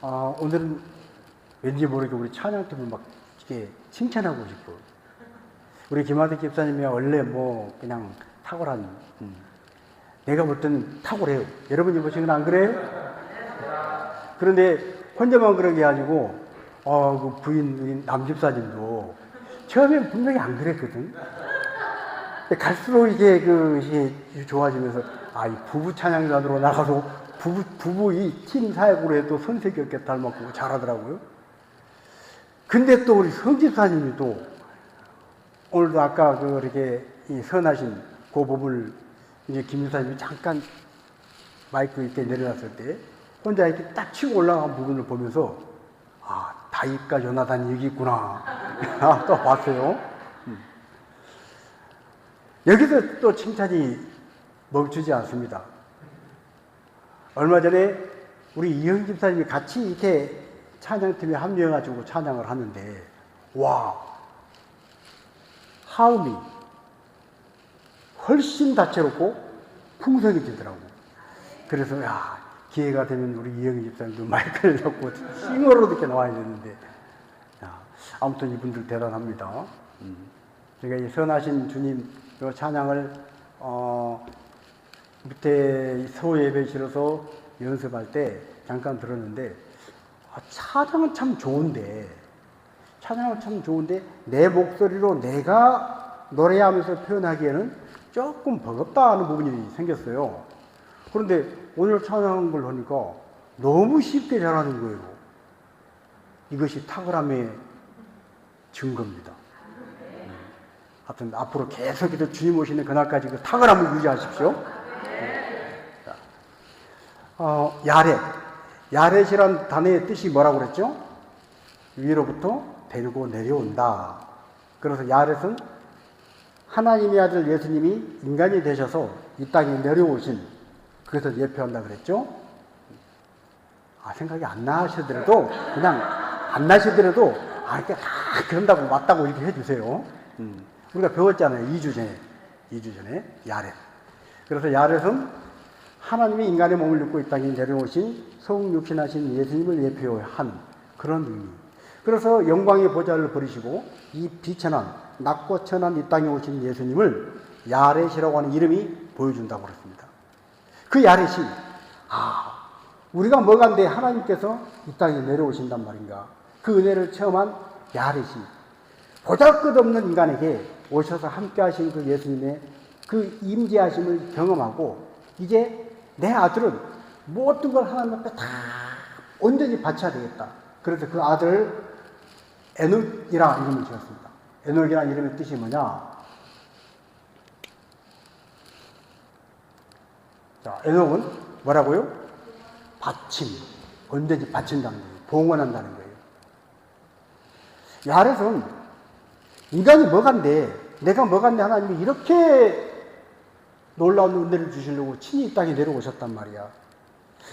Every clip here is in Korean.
오늘은 왠지 모르게 우리 찬양팀을 막 이렇게 칭찬하고 싶어. 우리 김하덕 집사님이 원래 뭐 그냥 탁월한, 내가 볼 때는 탁월해요. 여러분이 보시면 안 그래요? 그런데 혼자만 그런 게 아니고, 그 부인 남 집사님도 처음엔 분명히 안 그랬거든. 갈수록 이게 좋아지면서, 이 부부 찬양단으로 나가서 부부 이 팀 사역으로 해도 선생님께 닮았고 잘하더라고요. 근데 또 우리 성집사님이 또 오늘도 아까 그렇게 선하신 그 부분을 이제 김 집사님이 잠깐 마이크 이렇게 내려놨을 때 혼자 이렇게 딱 치고 올라간 부분을 보면서 다윗과 요나단이 여기 있구나. 또 봤어요. 여기서 또 칭찬이 멈추지 않습니다. 얼마 전에 우리 이형 집사님이 같이 이렇게 찬양팀에 합류해가지고 찬양을 하는데, 하음이 훨씬 다채롭고 풍성해지더라고. 그래서, 기회가 되면 우리 이형 집사님도 마이크를 잡고 싱어로 이렇게 나와야 되는데, 아무튼 이분들 대단합니다. 제가 이 선하신 주님 찬양을, 밑에 소예배실에서 연습할 때 잠깐 들었는데, 찬양은 참 좋은데 내 목소리로 내가 노래하면서 표현하기에는 조금 버겁다 하는 부분이 생겼어요. 그런데 오늘 찬양한 걸 하니까 너무 쉽게 잘하는 거예요. 이것이 탁월함의 증거입니다. 하여튼 앞으로 계속해서 주님 오시는 그날까지 그 탁월함을 유지하십시오. 야렛이란 단어의 뜻이 뭐라고 그랬죠? 위로부터 데리고 내려온다. 그래서 야렛은 하나님의 아들 예수님이 인간이 되셔서 이 땅에 내려오신, 그것을 예표한다 그랬죠? 생각이 안 나시더라도, 이렇게 그런다고 맞다고 이렇게 해주세요. 우리가 배웠잖아요. 2주 전에 야렛. 그래서 야렛은 하나님이 인간의 몸을 입고 이 땅에 내려오신 성육신하신 예수님을 예표한 그런 의미. 그래서 영광의 보좌를 버리시고 이 비천한, 낮고 천한 이 땅에 오신 예수님을 야렛이라고 하는 이름이 보여준다고 그랬습니다. 그 야렛이, 우리가 뭐간데 하나님께서 이 땅에 내려오신단 말인가. 그 은혜를 체험한 야렛이 보잘것없는 인간에게 오셔서 함께 하신 그 예수님의 그 임재하심을 경험하고, 이제 내 아들은 모든 걸 하나님 앞에 다 온전히 바쳐야 되겠다. 그래서 그 아들을 에녹이라 이름을 지었습니다. 에녹이라는 이름의 뜻이 뭐냐? 자, 에녹은 뭐라고요? 바침, 온전히 바친다는 거예요. 봉헌한다는 거예요. 야렛은 인간이 뭐간데, 내가 뭐간데 하나님이 이렇게 놀라운 은혜를 주시려고 친히 이 땅에 내려오셨단 말이야.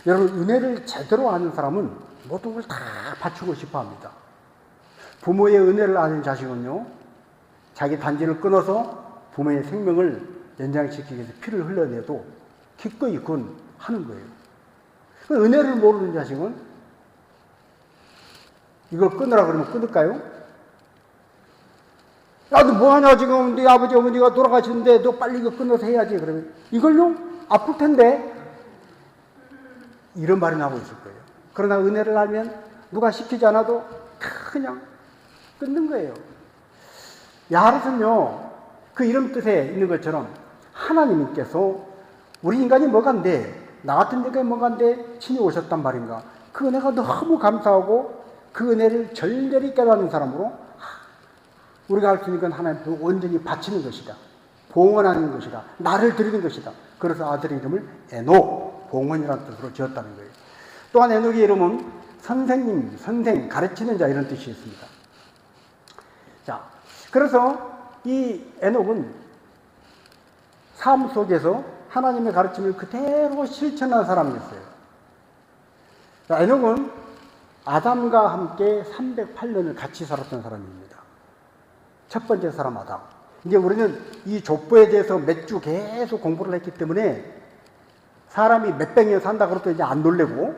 여러분, 은혜를 제대로 아는 사람은 모든 걸 다 바치고 싶어 합니다. 부모의 은혜를 아는 자식은요, 자기 단지를 끊어서 부모의 생명을 연장시키기 위해서 피를 흘려내도 기꺼이 그건 하는 거예요. 은혜를 모르는 자식은 이걸 끊으라 그러면 끊을까요? 야, 너 뭐하냐, 지금 네 아버지 어머니가 돌아가시는데 너 빨리 이거 끊어서 해야지. 그러면 이걸요? 아플 텐데. 이런 말이 나오고 있을 거예요. 그러나 은혜를 알면 누가 시키지 않아도 그냥 끊는 거예요. 야렛은요, 그 이름 뜻에 있는 것처럼 하나님께서 우리 인간이 뭐간데, 나 같은 데가 뭐간데 친히 오셨단 말인가. 그 은혜가 너무 감사하고 그 은혜를 절절히 깨닫는 사람으로 우리가 할 수 있는 건 하나님께 온전히 바치는 것이다. 봉헌하는 것이다. 나를 드리는 것이다. 그래서 아들의 이름을 에녹, 봉헌이라는 뜻으로 지었다는 거예요. 또한 에녹의 이름은 선생님, 선생, 가르치는 자 이런 뜻이 있습니다. 자, 그래서 이 에녹은 삶 속에서 하나님의 가르침을 그대로 실천한 사람이었어요. 자, 에녹은 아담과 함께 308년을 같이 살았던 사람입니다. 첫 번째 사람 아담. 이제 우리는 이 족보에 대해서 몇 주 계속 공부를 했기 때문에 사람이 몇백 년 산다 그래도 이제 안 놀래고,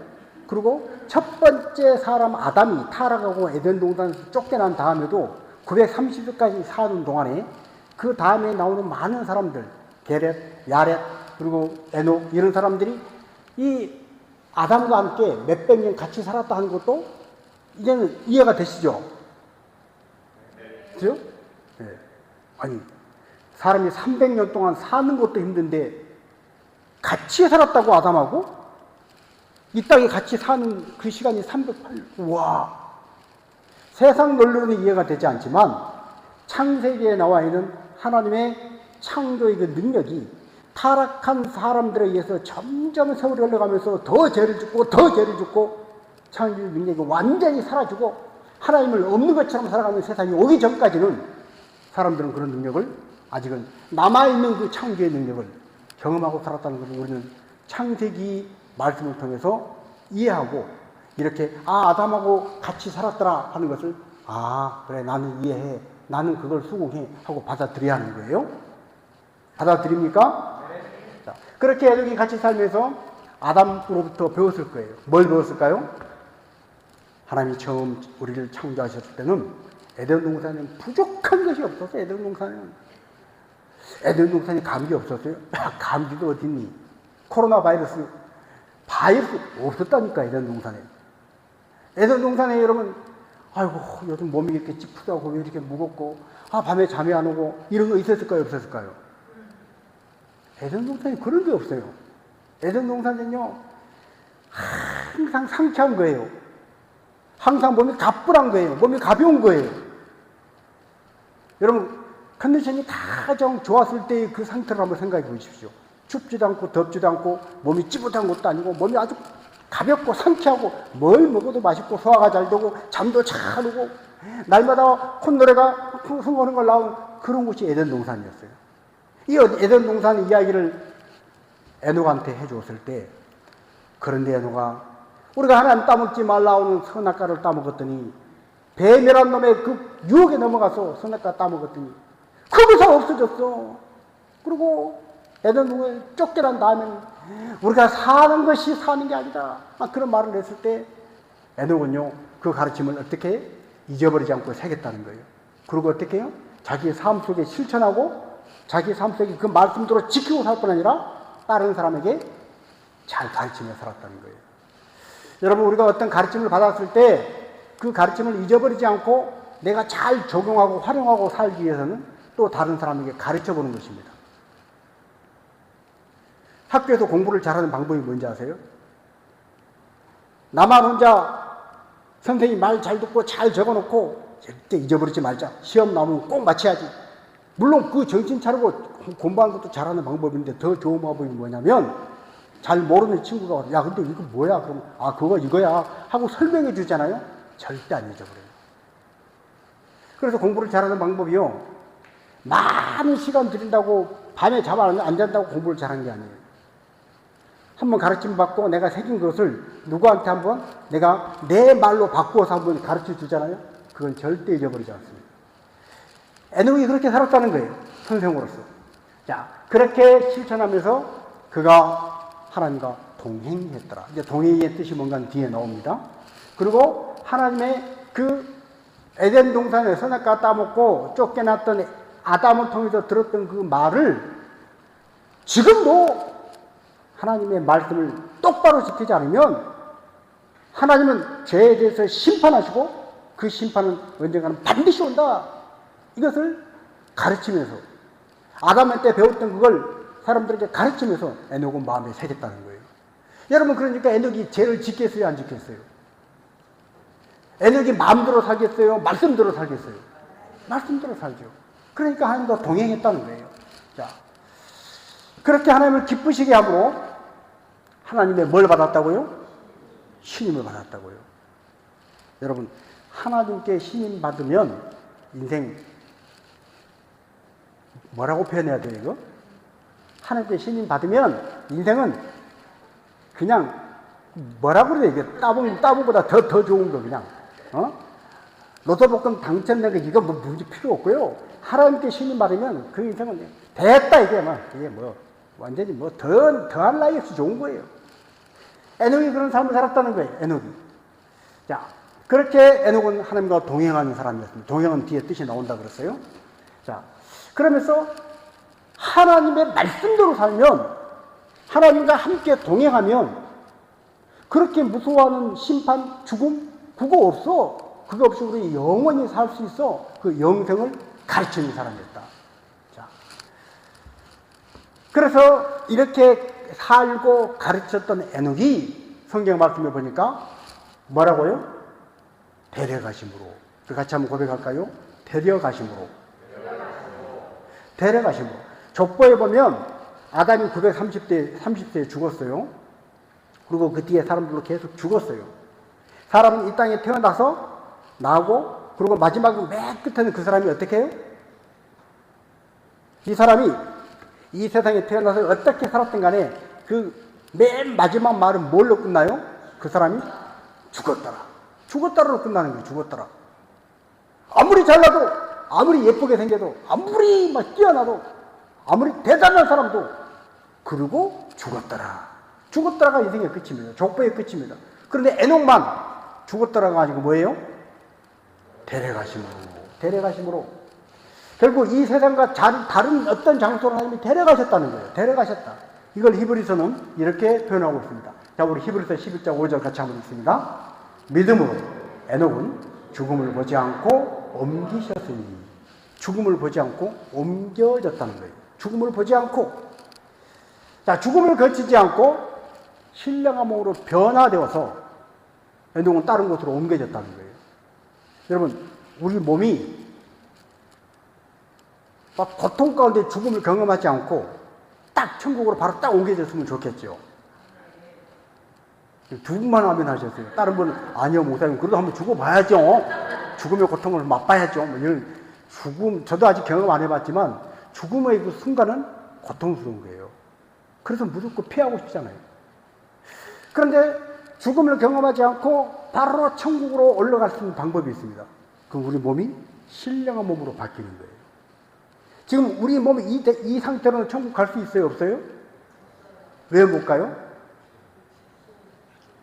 그리고 첫 번째 사람 아담이 타락하고 에덴 동산에서 쫓겨난 다음에도 930일까지 사는 동안에 그 다음에 나오는 많은 사람들, 게렛, 야렛, 그리고 에녹 이런 사람들이 이 아담과 함께 몇백 년 같이 살았다 하는 것도 이제는 이해가 되시죠? 그죠? 네. 아니, 사람이 300년 동안 사는 것도 힘든데 같이 살았다고 아담하고? 이 땅에 같이 사는 그 시간이 308년. 와, 세상 논리로는 이해가 되지 않지만 창세기에 나와 있는 하나님의 창조의 그 능력이 타락한 사람들에 의해서 점점 세월이 흘러가면서 더 죄를 짓고 더 죄를 짓고 창조의 능력이 완전히 사라지고 하나님을 없는 것처럼 살아가는 세상이 오기 전까지는 사람들은 그런 능력을 아직은 남아있는 그 창조의 능력을 경험하고 살았다는 것을 우리는 창세기 말씀을 통해서 이해하고 이렇게 아담하고 같이 살았더라 하는 것을 그래 나는 이해해 나는 그걸 수긍해 하고 받아들여야 하는 거예요. 받아들입니까? 자, 그렇게 에녹이 같이 살면서 아담으로부터 배웠을 거예요. 뭘 배웠을까요? 하나님이 처음 우리를 창조하셨을 때는 에덴 동산에는 부족한 것이 없었어요. 에덴 동산에 감기 없었어요. 감기도 어딨니? 코로나 바이러스 없었다니까. 에덴 동산에 여러분 아이고 요즘 몸이 이렇게 찌푸다고 왜 이렇게 무겁고 밤에 잠이 안 오고 이런 거 있었을까요? 없었을까요? 에덴 동산에 그런 게 없어요. 에덴 동산은요 항상 상쾌한 거예요. 항상 몸이 가뿐한 거예요. 몸이 가벼운 거예요. 여러분 컨디션이 가장 좋았을 때의 그 상태를 한번 생각해 보십시오. 춥지도 않고 덥지도 않고 몸이 찌뿌한 것도 아니고 몸이 아주 가볍고 상쾌하고 뭘 먹어도 맛있고 소화가 잘 되고 잠도 잘 오고 날마다 콧노래가 흥얼흥얼 걸 나온 그런 곳이 에덴 동산이었어요. 이 에덴 동산 이야기를 에녹한테 해주었을 때 그런데 에녹아 우리가 하나님 따먹지 말라오는 선악과를 따먹었더니 배멸한 놈의 그 유혹에 넘어가서 선악과 따먹었더니 거기서 없어졌어. 그리고 에덴 동산에 쫓겨난 다음에는 우리가 사는 것이 사는 게 아니다. 그런 말을 했을 때 에녹은요 그 가르침을 어떻게 잊어버리지 않고 새겼다는 거예요. 그리고 어떻게 해요? 자기의 삶 속에 실천하고 자기 삶 속에 그 말씀대로 지키고 살 뿐 아니라 다른 사람에게 잘 가르치며 살았다는 거예요. 여러분 우리가 어떤 가르침을 받았을 때 그 가르침을 잊어버리지 않고 내가 잘 적용하고 활용하고 살기 위해서는 또 다른 사람에게 가르쳐보는 것입니다. 학교에서 공부를 잘하는 방법이 뭔지 아세요? 나만 혼자 선생님 말 잘 듣고 잘 적어놓고 절대 잊어버리지 말자. 시험 나오면 꼭 맞춰야지. 물론 그 정신 차리고 공부하는 것도 잘하는 방법인데 더 좋은 방법이 뭐냐면 잘 모르는 친구가 야 근데 이거 뭐야? 그러면 그거 이거야 하고 설명해 주잖아요. 절대 안 잊어버려요. 그래서 공부를 잘하는 방법이요. 많은 시간 들인다고 밤에 잠 안 잔다고 공부를 잘하는 게 아니에요. 한번 가르침 받고 내가 새긴 것을 누구한테 한번 내가 내 말로 바꾸어서 한번 가르쳐 주잖아요. 그건 절대 잊어버리지 않습니다. 에녹이 그렇게 살았다는 거예요. 선생으로서. 자, 그렇게 실천하면서 그가 하나님과 동행했더라. 이제 동행의 뜻이 뭔가는 뒤에 나옵니다. 그리고 하나님의 그 에덴 동산에 선악과 따먹고 쫓겨났던 아담을 통해서 들었던 그 말을 지금도 하나님의 말씀을 똑바로 지키지 않으면 하나님은 죄에 대해서 심판하시고 그 심판은 언젠가는 반드시 온다. 이것을 가르치면서 아담한테 배웠던 그걸 사람들에게 가르치면서 에녹은 마음에 새겼다는 거예요. 여러분 그러니까 에녹이 죄를 지켰어요? 안 지켰어요? 에녹이 마음대로 살겠어요? 말씀대로 살겠어요? 말씀대로 살죠. 그러니까 하나님과 동행했다는 거예요. 자, 그렇게 하나님을 기쁘시게 함으로 하나님의 뭘 받았다고요? 신임을 받았다고요. 여러분 하나님께 신임 받으면 인생 뭐라고 표현해야 돼요 이거? 하나님께 신임 받으면 인생은 그냥 뭐라고 그래요 이게 따봉보다 더 좋은 거 그냥 로또 복권 당첨된 거 이거 뭐 문제 필요 없고요. 하나님께 신임 받으면 그 인생은 됐다 이게 뭐 이게 뭐 완전히 뭐 더할 나위 없이 좋은 거예요. 에녹이 그런 삶을 살았다는 거예요. 에녹이. 자, 그렇게 에녹은 하나님과 동행하는 사람이었습니다. 동행은 뒤에 뜻이 나온다 그랬어요. 자, 그러면서 하나님의 말씀대로 살면, 하나님과 함께 동행하면 그렇게 무서워하는 심판, 죽음 그거 없어. 그거 없이 우리 영원히 살 수 있어. 그 영생을 가르치는 사람이었다. 자, 그래서 이렇게 살고 가르쳤던 에녹이 성경 말씀에 보니까 뭐라고요? 데려가심으로. 같이 한번 고백할까요? 데려가심으로. 데려가심으로. 족보에 보면 아담이 930세에 죽었어요. 그리고 그 뒤에 사람들로 계속 죽었어요. 사람은 이 땅에 태어나서 나고, 그리고 마지막으로 맨 끝에는 그 사람이 어떻게 해요? 이 사람이 이 세상에 태어나서 어떻게 살았든 간에 그 맨 마지막 말은 뭘로 끝나요? 그 사람이 죽었더라. 죽었더라로 끝나는 거예요. 죽었더라. 아무리 잘나도, 아무리 예쁘게 생겨도, 아무리 막 뛰어나도, 아무리 대단한 사람도 그러고 죽었더라. 죽었더라가 인생의 끝입니다. 족보의 끝입니다. 그런데 에녹만 죽었더라가 아니고 뭐예요? 데려가심으로. 데려가심으로. 결국 이 세상과 다른 어떤 장소로 하나님이 데려가셨다는 거예요. 데려가셨다. 이걸 히브리서는 이렇게 표현하고 있습니다. 자, 우리 히브리서 11장 5절 같이 한번 읽습니다. 믿음으로 에녹은 죽음을 보지 않고 옮기셨으니. 죽음을 보지 않고 옮겨졌다는 거예요. 죽음을 보지 않고. 자, 죽음을 거치지 않고 신령한 몸으로 변화되어서 에녹은 다른 곳으로 옮겨졌다는 거예요. 여러분, 우리 몸이 막 고통 가운데 죽음을 경험하지 않고 딱 천국으로 바로 딱 옮겨졌으면 좋겠죠. 두 분만 하면 하셨어요. 다른 분은 아니요, 목사님, 그래도 한번 죽어봐야죠. 죽음의 고통을 맛봐야죠. 뭐 이런 죽음, 저도 아직 경험 안 해봤지만 죽음의 그 순간은 고통스러운 거예요. 그래서 무조건 피하고 싶잖아요. 그런데 죽음을 경험하지 않고 바로 천국으로 올라갈 수 있는 방법이 있습니다. 그럼 우리 몸이 신령한 몸으로 바뀌는 거예요. 지금 우리 몸이 이 상태로는 천국 갈 수 있어요? 없어요? 왜 못 가요?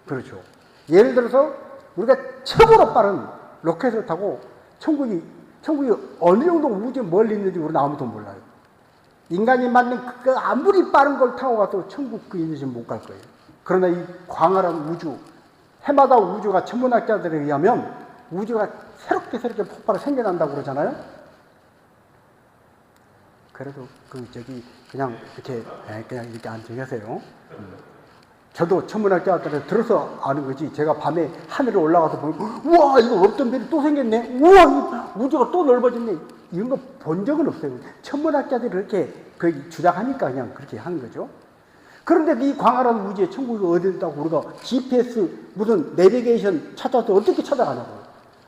그렇죠. 예를 들어서 우리가 최고로 빠른 로켓을 타고 천국이 어느 정도 우주에 멀리 있는지 우리는 아무도 몰라요. 인간이 만든 그 아무리 빠른 걸 타고 가도 천국 그 있는지 못 갈 거예요. 그러나 이 광활한 우주, 해마다 우주가 천문학자들에 의하면 우주가 새롭게 폭발을 생겨난다고 그러잖아요. 그래도 그냥 이렇게 안 정하세요. 저도 천문학자들한테 들어서 아는 거지. 제가 밤에 하늘에 올라가서 보면, 우와, 이거 없던 별이 또 생겼네. 우와, 우주가 또 넓어졌네. 이런 거 본 적은 없어요. 천문학자들이 그렇게 주장하니까 그냥 그렇게 하는 거죠. 그런데 이 광활한 우주에 천국이 어디 있다고 우리가 GPS 무슨 내비게이션 찾아서 어떻게 찾아가냐고요.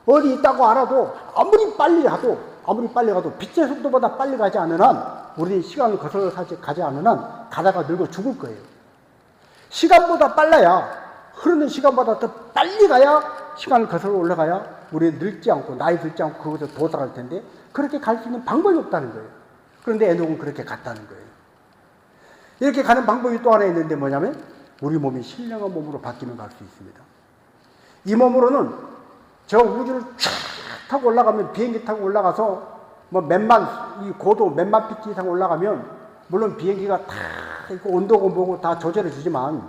어디 있다고 알아도 아무리 빨리 가도 빛의 속도보다 빨리 가지 않는 한, 우리 시간을 거슬러 가지 않는 한 가다가 늙어 죽을 거예요. 시간보다 빨라야, 흐르는 시간보다 더 빨리 가야, 시간을 거슬러 올라가야 우리는 늙지 않고 나이 들지 않고 그것에 도달할 텐데 그렇게 갈 수 있는 방법이 없다는 거예요. 그런데 에녹은 그렇게 갔다는 거예요. 이렇게 가는 방법이 또 하나 있는데 뭐냐면 우리 몸이 신령한 몸으로 바뀌면 갈 수 있습니다. 이 몸으로는 저 우주를 쫙 타고 올라가면, 비행기 타고 올라가서 뭐 이 고도 몇만 피트 이상 올라가면 물론 비행기가 다 온도고 뭐고 다 조절해 주지만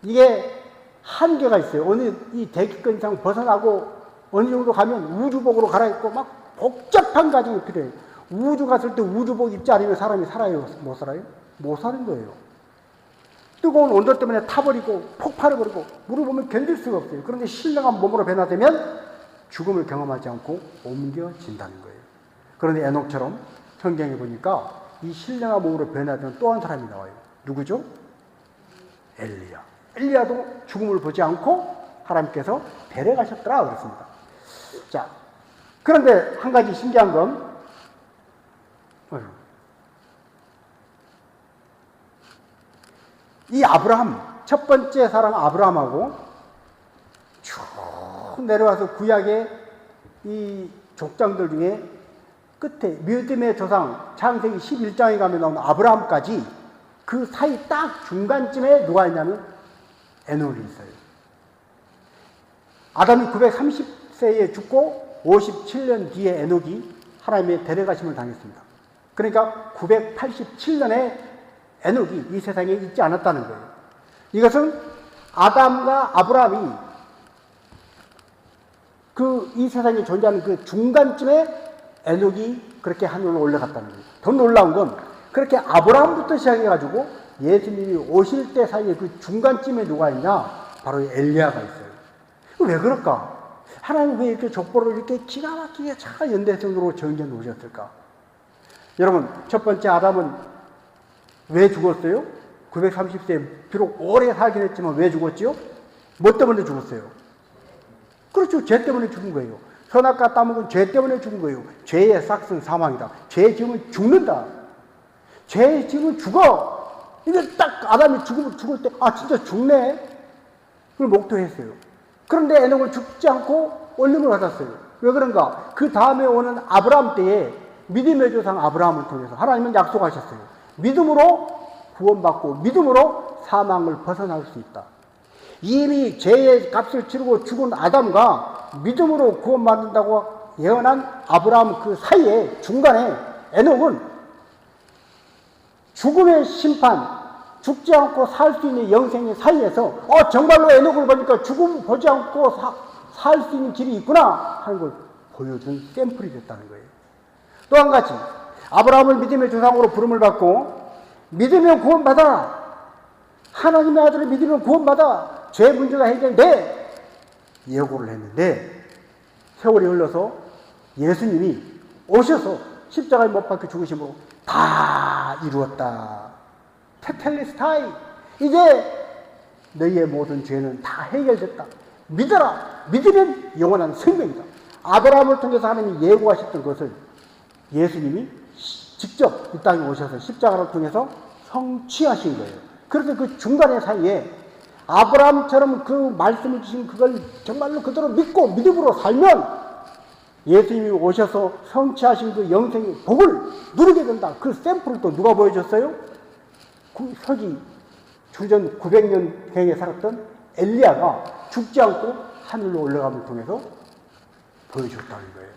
이게 한계가 있어요. 어느 이 대기권 이상 벗어나고 어느 정도 가면 우주복으로 갈아입고 막 복잡한 과정이 필요해요. 우주 갔을 때 우주복 입지 않으면 사람이 살아요? 못 살아요? 못 사는 거예요. 뜨거운 온도 때문에 타버리고 폭발해버리고 물어보면 견딜 수가 없어요. 그런데 신령한 몸으로 변화되면 죽음을 경험하지 않고 옮겨진다는 거예요. 그런데 에녹처럼 성경에 보니까 이 신령한 몸으로 변화되는 또 한 사람이 나와요. 누구죠? 엘리야. 엘리야도 죽음을 보지 않고 하나님께서 데려가셨더라 그랬습니다. 자, 그런데 한 가지 신기한 건 이 아브라함, 첫 번째 사람 아브라함하고 쭉 내려와서 구약의 이 족장들 중에 끝에 믿음의 조상 창세기 11장에 가면 나오는 아브라함까지 그 사이 딱 중간쯤에 누가 있냐면 에녹이 있어요. 아담이 930세에 죽고 57년 뒤에 에녹이 하나님의 데려가심을 당했습니다. 그러니까 987년에 에녹이 이 세상에 있지 않았다는 거예요. 이것은 아담과 아브라함이 이 세상에 존재하는 그 중간쯤에 에녹이 그렇게 하늘로 올라갔다는 거예요. 더 놀라운 건 그렇게 아브라함부터 시작해가지고 예수님이 오실 때 사이에 그 중간쯤에 누가 있냐? 바로 엘리야가 있어요. 왜 그럴까? 하나님 왜 이렇게 족보를 이렇게 기가 막히게 잘 연대성으로 정해 놓으셨을까? 여러분, 첫 번째 아담은 왜 죽었어요? 930세에 비록 오래 살긴 했지만 왜 죽었지요? 뭐 때문에 죽었어요? 그렇죠. 죄 때문에 죽은 거예요. 선악과 따먹은 죄 때문에 죽은 거예요. 죄의 싹은 사망이다. 죄의 지음은 죽는다. 죄의 지음은 죽어. 이제 딱 아담이 죽을 때, 진짜 죽네? 그걸 목도했어요. 그런데 에녹은 죽지 않고 올림을 받았어요. 왜 그런가? 그 다음에 오는 아브라함 때에 믿음의 조상 아브라함을 통해서 하나님은 약속하셨어요. 믿음으로 구원받고 믿음으로 사망을 벗어날 수 있다. 이미 죄의 값을 치르고 죽은 아담과 믿음으로 구원받는다고 예언한 아브라함 그 사이에 중간에 에녹은 죽음의 심판, 죽지 않고 살 수 있는 영생의 사이에서 정말로 에녹을 보니까 죽음 보지 않고 살 수 있는 길이 있구나 하는 걸 보여준 샘플이 됐다는 거예요. 또 한 가지, 아브라함을 믿음의 조상으로 부름을 받고 믿으면 구원받아. 하나님의 아들을 믿으면 구원받아. 죄 문제가 해결돼. 예고를 했는데 세월이 흘러서 예수님이 오셔서 십자가에 못 박혀 죽으심으로 다 이루었다. 테텔레스타이. 이제 너희의 모든 죄는 다 해결됐다. 믿어라. 믿으면 영원한 생명이다. 아브라함을 통해서 하나님이 예고하셨던 것을 예수님이 직접 이 땅에 오셔서 십자가를 통해서 성취하신 거예요. 그래서 그 중간의 사이에 아브라함처럼 그 말씀을 주신 그걸 정말로 그대로 믿고 믿음으로 살면 예수님이 오셔서 성취하신 그 영생의 복을 누리게 된다. 그 샘플을 또 누가 보여줬어요? 서기 주전 900년경에 살았던 엘리야가 죽지 않고 하늘로 올라감을 통해서 보여줬다는 거예요.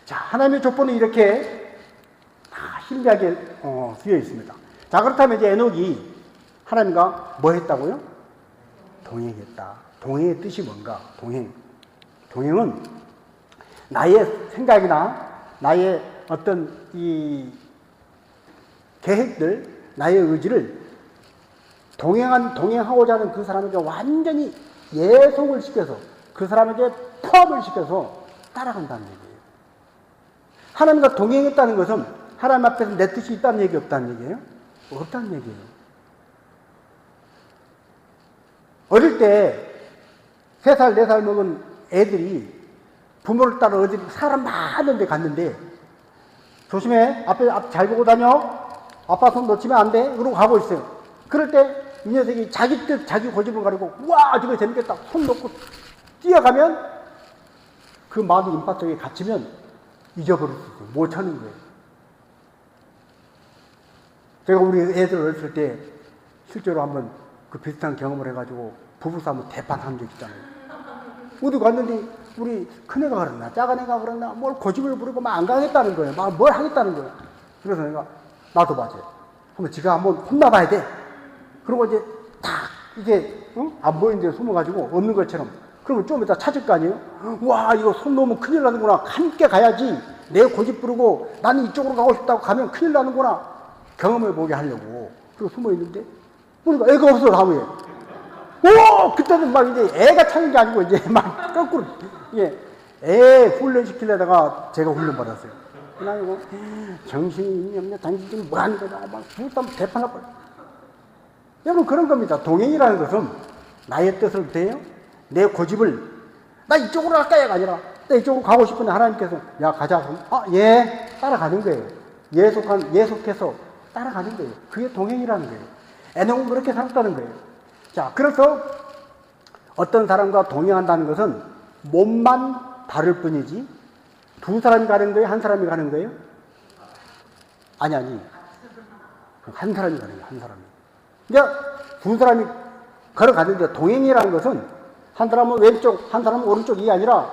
자, 하나님의 족보는 이렇게 다 신비하게 쓰여 있습니다. 자, 그렇다면 이제 에녹이 하나님과 뭐 했다고요? 동행했다. 동행의 뜻이 뭔가? 동행은 나의 생각이나 나의 어떤 이 계획들, 나의 의지를 동행하고자 하는 그 사람에게 완전히 예속을 시켜서 그 사람에게 포함을 시켜서 따라간다는 얘기예요. 하나님과 동행했다는 것은 하나님 앞에서 내 뜻이 있다는 얘기, 없다는 얘기예요? 없다는 얘기예요. 어릴 때 3살, 4살 먹은 애들이 부모를 따라 어디 사람 많은 데 갔는데 조심해, 앞에 잘 보고 다녀, 아빠 손 놓치면 안 돼, 그러고 가고 있어요. 그럴 때 이 녀석이 자기 뜻, 자기 고집을 가지고 와, 저거 재밌겠다 손 놓고 뛰어가면 그 마음이 임파 속에 갇히면 잊어버릴 수 있어요. 못 찾는 거예요. 제가 우리 애들 어렸을 때 실제로 한번 그 비슷한 경험을 해가지고 부부싸움 대판한 적 있잖아요. 어디 갔는데 우리 큰애가 그랬나 작은애가 그랬나 뭘 고집을 부리고 막 안 가겠다는 거예요. 막 뭘 하겠다는 거예요. 그래서 내가 나도 맞아요. 한번 지가 한번 혼나봐야 돼. 그리고 이제 딱 이게 안 보이는 데 숨어가지고 없는 것처럼 그러면 좀 이따 찾을 거 아니에요? 와, 이거 손 놓으면 큰일 나는구나. 함께 가야지. 내 고집 부르고 나는 이쪽으로 가고 싶다고 가면 큰일 나는구나. 경험해보게 하려고. 그리고 숨어 있는데 보니까 애가 없어, 나무에. 오! 그때는 막 이제 애가 찾는 게 아니고 이제 막 거꾸로, 예. 애 훈련시키려다가 제가 훈련받았어요. 그래가지고 정신이 없냐, 당신 지금 뭐 하는 거냐, 막 부부싸움 대판할 뻔. 여러분, 그런 겁니다. 동행이라는 것은 나의 뜻을 대요. 내 고집을, 나 이쪽으로 갈까요가 아니라, 나 이쪽으로 가고 싶은데 하나님께서, 야, 가자. 예. 따라가는 거예요. 예속해서 따라가는 거예요. 그게 동행이라는 거예요. 에녹은 그렇게 살았다는 거예요. 자, 그래서 어떤 사람과 동행한다는 것은 몸만 다를 뿐이지, 두 사람이 가는 거예요? 한 사람이 가는 거예요? 아니. 한 사람이 가는 거예요, 한 사람이. 그러니까 두 사람이 걸어가는데 동행이라는 것은 한 사람은 왼쪽, 한 사람은 오른쪽이 아니라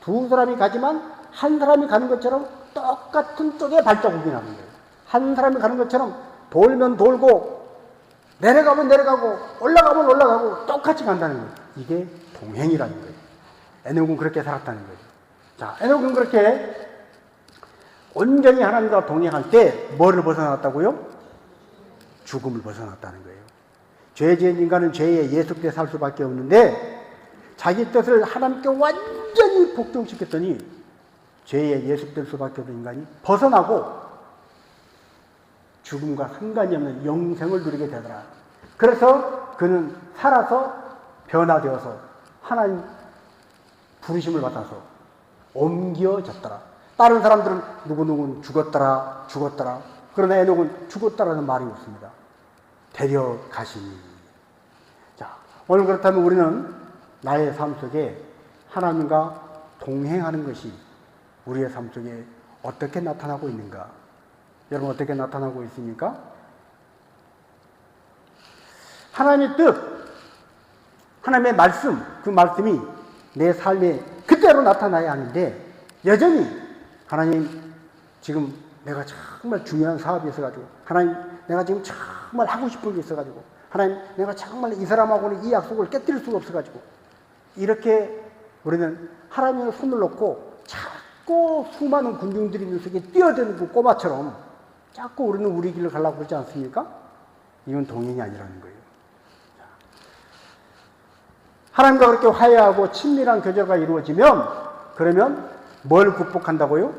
두 사람이 가지만 한 사람이 가는 것처럼 똑같은 쪽에 발자국이 나는 거예요. 한 사람이 가는 것처럼 돌면 돌고 내려가면 내려가고 올라가면 올라가고 똑같이 간다는 거예요. 이게 동행이라는 거예요. 에녹은 그렇게 살았다는 거예요. 자, 에녹은 그렇게 온전히 하나님과 동행할 때 뭐를 벗어났다고요? 죽음을 벗어났다는 거예요. 죄 지은 인간은 죄에 예속돼 살 수밖에 없는데 자기 뜻을 하나님께 완전히 복종시켰더니 죄에 예속될 수밖에 없는 인간이 벗어나고 죽음과 상관이 없는 영생을 누리게 되더라. 그래서 그는 살아서 변화되어서 하나님 부르심을 받아서 옮겨졌더라. 다른 사람들은 누구누구는 죽었더라. 그러나 에녹은 죽었다라는 말이 없습니다. 데려가시니. 자, 오늘 그렇다면 우리는 나의 삶 속에 하나님과 동행하는 것이 우리의 삶 속에 어떻게 나타나고 있는가? 여러분 어떻게 나타나고 있습니까? 하나님의 뜻, 하나님의 말씀, 그 말씀이 내 삶에 그대로 나타나야 하는데 여전히 하나님 지금 내가 정말 중요한 사업이 있어가지고 하나님 내가 지금 정말 하고 싶은 게 있어가지고 하나님 내가 정말 이 사람하고는 이 약속을 깨뜨릴 수가 없어가지고 이렇게 우리는 하나님의 손을 놓고 자꾸 수많은 군중들이 있는 속에 뛰어드는 그 꼬마처럼 자꾸 우리는 우리 길을 가려고 그러지 않습니까? 이건 동행이 아니라는 거예요. 하나님과 그렇게 화해하고 친밀한 교제가 이루어지면 그러면 뭘 극복한다고요?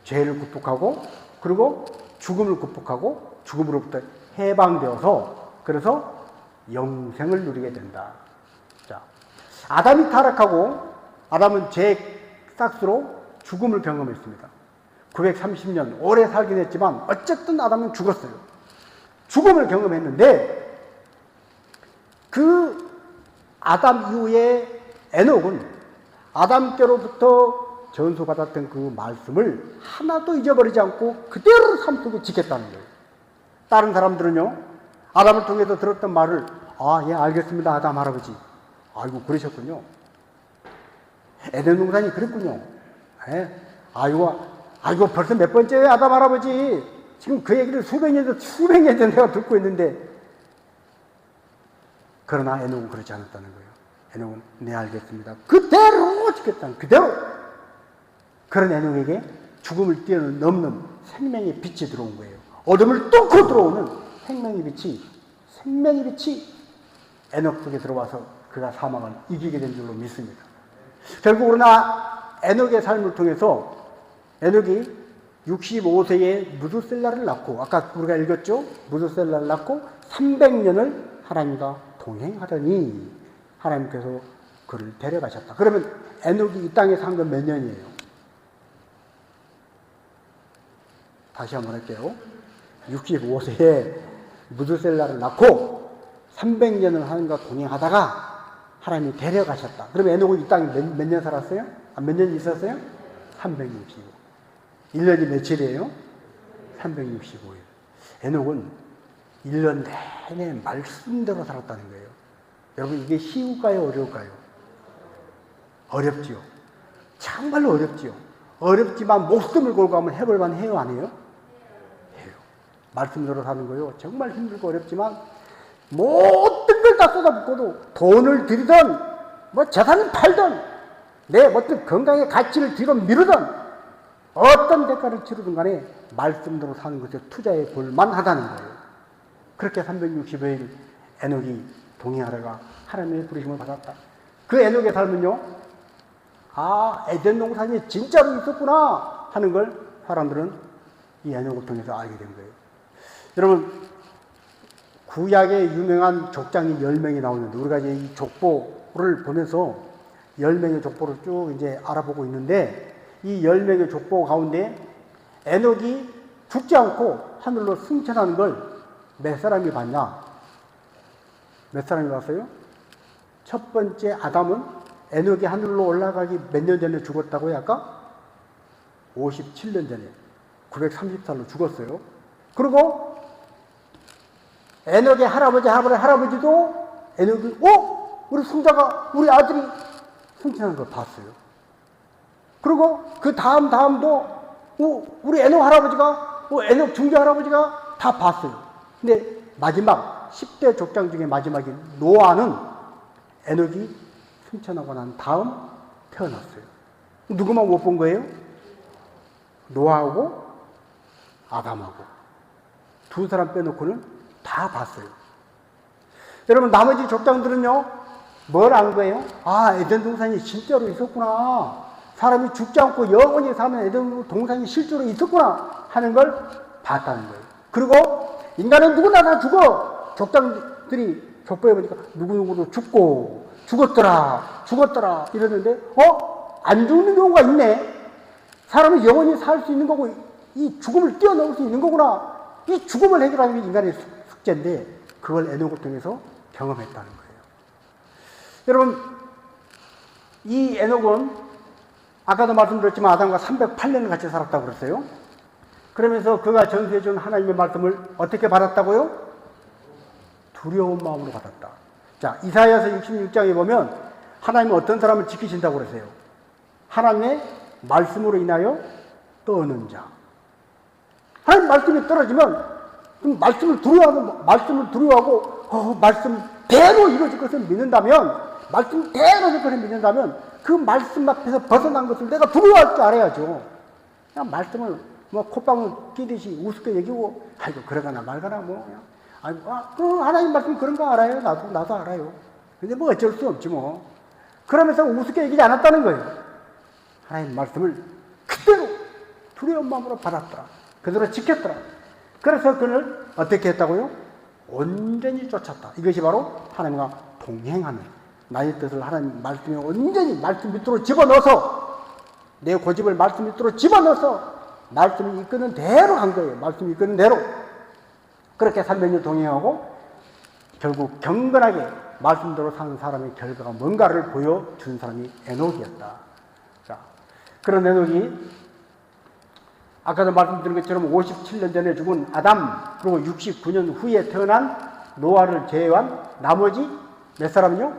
죄를 극복하고 그리고 죽음을 극복하고 죽음으로부터 해방되어서 그래서 영생을 누리게 된다. 자, 아담이 타락하고 아담은 죄 싹스로 죽음을 경험했습니다. 930년 오래 살긴 했지만 어쨌든 아담은 죽었어요. 죽음을 경험했는데 그 아담 이후에 에녹은 아담께로부터 전수받았던 그 말씀을 하나도 잊어버리지 않고 그대로 삶 속에 지켰다는 거예요. 다른 사람들은요, 아담을 통해서 들었던 말을 예 알겠습니다 아담 할아버지. 아이고 그러셨군요. 에덴 동산이 그랬군요. 아이고 벌써 몇 번째예요 아담 할아버지. 지금 그 얘기를 수백 년 전 내가 듣고 있는데 그러나 에녹은 그렇지 않았다는 거예요. 에녹은 네 알겠습니다. 그대로 지켰다는 그대로. 그런 에녹에게 죽음을 뛰어넘는 생명의 빛이 들어온 거예요. 어둠을 뚫고 들어오는 생명의 빛이 에녹 속에 들어와서 그가 사망을 이기게 된 줄로 믿습니다. 결국 우리나 에녹의 삶을 통해서 에녹이 65세에 무두셀라를 낳고 아까 우리가 읽었죠? 무두셀라를 낳고 300년을 하나님과 동행하더니 하나님께서 그를 데려가셨다. 그러면 에녹이 이 땅에 산 건 몇 년이에요? 다시 한번 할게요. 65세에 무두셀라를 낳고 300년을 하나님과 동행하다가 하나님이 데려가셨다. 그러면 에녹은 이 땅에 몇 년 살았어요? 몇 년 있었어요? 365. 1년이 며칠이에요? 365일. 에녹은 1년 내내 말씀대로 살았다는 거예요. 여러분 이게 쉬울까요? 어려울까요? 어렵지요. 정말로 어렵지요. 어렵지만 목숨을 걸고 한번 해볼 만해요? 안 해요? 해요. 말씀대로 사는 거요. 정말 힘들고 어렵지만 모든 걸 다 쏟아붓고도 돈을 들이든 뭐 재산을 팔든 내 어떤 건강의 가치를 뒤로 미루든 어떤 대가를 치르든 간에 말씀대로 사는 것에 투자해 볼 만하다는 거예요. 그렇게 365일 에녹이 동행하다가 하나님의 부르심을 받았다. 그 에녹의 삶은요, 에덴 동산이 진짜로 있었구나 하는 걸 사람들은 이 에녹을 통해서 알게 된 거예요. 여러분, 구약에 유명한 족장이 10명이 나오는데 우리가 이제 이 족보를 보면서 10명의 족보를 쭉 이제 알아보고 있는데 이 10명의 족보 가운데 에녹이 죽지 않고 하늘로 승천하는 걸 몇 사람이 봤냐? 몇 사람이 봤어요? 첫 번째 아담은 에녹이 하늘로 올라가기 몇 년 전에 죽었다고요? 아까? 57년 전에 930살로 죽었어요. 그리고 에녹의 할아버지도 에녹이 우리 손자가 우리 아들이 승천하는 걸 봤어요. 그리고 그 다음도 우리 에녹 할아버지가 에녹 중조 할아버지가 다 봤어요. 근데 마지막 10대 족장 중에 마지막인 노아는 에녹이 승천하고 난 다음 태어났어요. 누구만 못 본 거예요? 노아하고 아담하고 두 사람 빼놓고는 다 봤어요. 여러분 나머지 족장들은요 뭘 안 거예요? 에덴 동산이 진짜로 있었구나, 사람이 죽지 않고 영원히 사는 에덴 동산이 실제로 있었구나 하는 걸 봤다는 거예요. 그리고 인간은 누구나 다 죽어. 족장들이 족보에 보니까 누구누구도 죽었더라 이러는데 안 죽는 경우가 있네. 사람이 영원히 살 수 있는 거고 이 죽음을 뛰어넘을 수 있는 거구나. 이 죽음을 해결하는 게 인간의 숙제인데 그걸 에녹을 통해서 경험했다는 거예요. 여러분 이 에녹은 아까도 말씀드렸지만 아담과 308년을 같이 살았다고 그랬어요. 그러면서 그가 전수해준 하나님의 말씀을 어떻게 받았다고요? 두려운 마음으로 받았다. 자, 이사야서 66장에 보면 하나님은 어떤 사람을 지키신다고 그러세요? 하나님의 말씀으로 인하여 떠오는 자. 하나님 말씀이 떨어지면 말씀을 두려워하고 말씀대로 이루어질 것을 믿는다면, 그 말씀 앞에서 벗어난 것을 내가 두려워할 줄 알아야죠. 그냥 말씀을 콧방울 끼듯이 우습게 얘기고 그러거나 말거나 하나님 말씀 그런 거 알아요. 나도 알아요. 근데 어쩔 수 없지 뭐. 그러면서 우습게 얘기하지 않았다는 거예요. 하나님 말씀을 그대로 두려운 마음으로 받았더라. 그대로 지켰더라. 그래서 그를 어떻게 했다고요? 온전히 쫓았다. 이것이 바로 하나님과 동행하는, 나의 뜻을 하나님 말씀에 온전히 말씀 밑으로 집어넣어서, 내 고집을 말씀 밑으로 집어넣어서 말씀이 이끄는 대로 간 거예요. 말씀이 이끄는 대로. 그렇게 300년 동행하고 결국 경건하게 말씀대로 사는 사람의 결과가 뭔가를 보여준 사람이 에녹이었다. 자, 그런 에녹이 아까도 말씀드린 것처럼 57년 전에 죽은 아담, 그리고 69년 후에 태어난 노아를 제외한 나머지 몇 사람이요?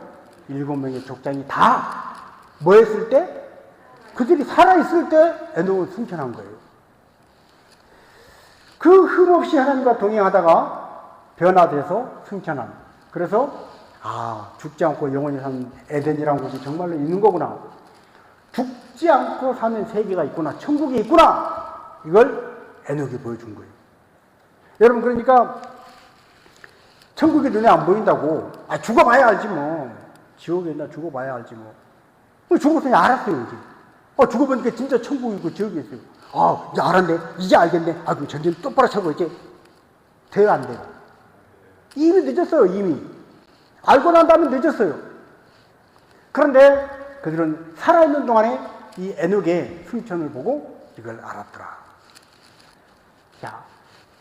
7명의 족장이 다 뭐 했을 때? 그들이 살아있을 때 에녹은 승천한 거예요. 그 흠없이 하나님과 동행하다가 변화돼서 승천한. 그래서 죽지 않고 영원히 사는 에덴이라는 곳이 정말로 있는 거구나. 죽지 않고 사는 세계가 있구나. 천국이 있구나. 이걸 에녹이 보여준 거예요. 여러분 그러니까 천국이 눈에 안 보인다고 죽어봐야 알지 뭐. 지옥에 있나 죽어봐야 알지 뭐. 죽었으니 알았어요 이제. 죽어보니까 진짜 천국이고 지옥이 있어요. 이제 알았네. 이제 알겠네. 그럼 전쟁 똑바로 차고 이제 돼요 안 돼요? 이미 늦었어요. 이미 알고 난 다음에 늦었어요. 그런데 그들은 살아있는 동안에 이 에녹의 승천을 보고 이걸 알았더라. 자,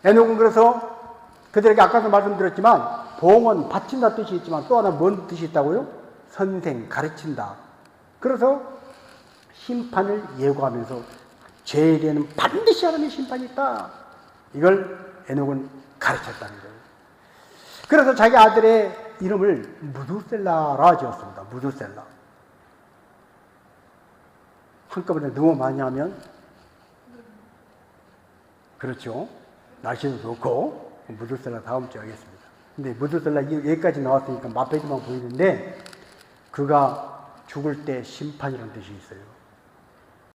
에녹은 그래서 그들에게 아까도 말씀드렸지만 봉헌, 바친다 뜻이 있지만 또 하나 뭔 뜻이 있다고요? 선생, 가르친다. 그래서 심판을 예고하면서 죄에 대해는 반드시 하나님의 심판이 있다. 이걸 에녹은 가르쳤다는 거예요. 그래서 자기 아들의 이름을 무두셀라라 지었습니다. 무두셀라. 한꺼번에 너무 많이 하면 그렇죠. 날씨도 좋고 무두셀라 다음 주에 하겠습니다. 근데 무두셀라 여기까지 나왔으니까 맛배기만 보이는데 그가 죽을 때 심판이라는 뜻이 있어요.